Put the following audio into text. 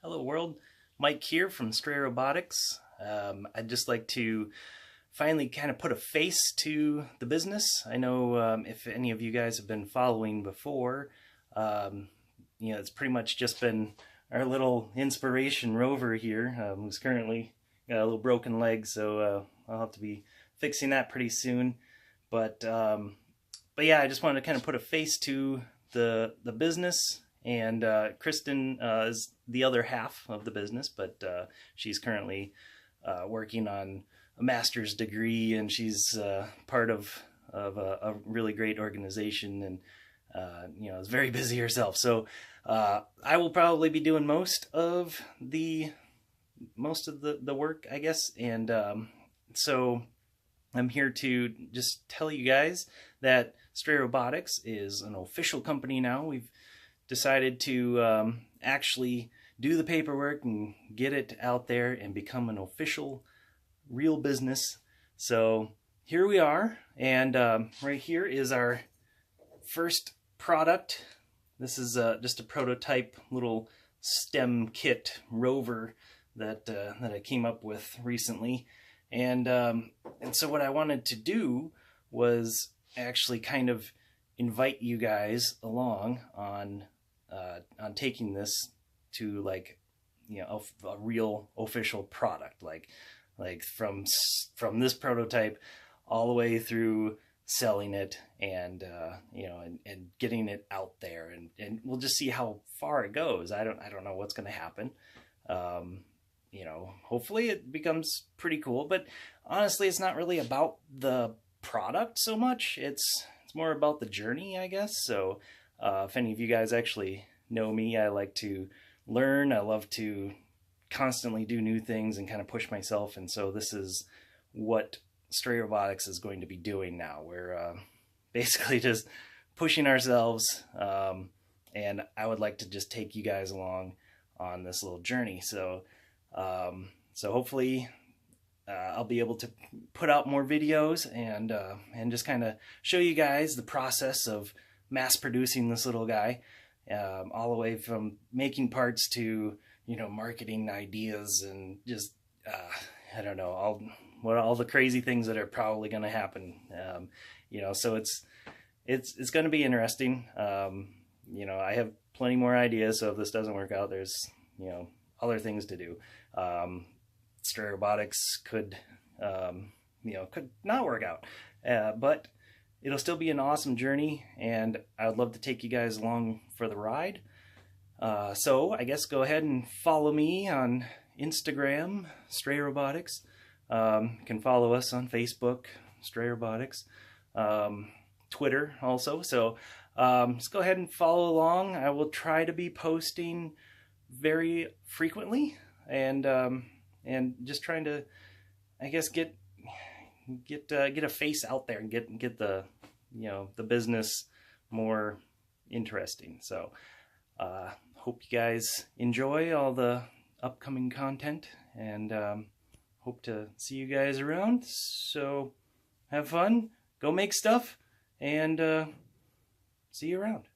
Hello world, Mike here from Stray Robotics. I'd just like to finally kind of put a face to the business. I know if any of you guys have been following before, it's pretty much just been our little inspiration rover here, who's currently got a little broken leg, so I'll have to be fixing that pretty soon. But yeah, I just wanted to kind of put a face to the business. And Kristen is the other half of the business, but she's currently working on a master's degree, and she's part of a really great organization, and is very busy herself. So I will probably be doing most of the work, I guess. And so I'm here to just tell you guys that Stray Robotics is an official company now. We've decided to actually do the paperwork and get it out there and become an official real business. So here we are, and right here is our first product. This is just a prototype little STEM kit rover that I came up with recently, and so what I wanted to do was actually kind of invite you guys along on taking this to a real official product, like from this prototype all the way through selling it, and and getting it out there, and we'll just see how far it goes. I don't know what's going to happen. Hopefully it becomes pretty cool, but honestly, it's not really about the product so much. It's more about the journey, I guess. So if any of you guys actually know me, I like to learn. I love to constantly do new things and kind of push myself. And so this is what Stray Robotics is going to be doing now. We're basically just pushing ourselves. And I would like to just take you guys along on this little journey. So, hopefully I'll be able to put out more videos and just kind of show you guys the process of mass producing this little guy, all the way from making parts to marketing ideas and just I don't know, all the crazy things that are probably going to happen. So it's going to be interesting. I have plenty more ideas, so if this doesn't work out, there's other things to do. Stray Robotics could not work out, but it'll still be an awesome journey, and I would love to take you guys along for the ride. So I guess go ahead and follow me on Instagram, Stray Robotics. You can follow us on Facebook, Stray Robotics, Twitter also. So just go ahead and follow along. I will try to be posting very frequently, and just trying to, I guess, get a face out there and get the the business more interesting. So hope you guys enjoy all the upcoming content, and hope to see you guys around. So have fun, go make stuff, and see you around.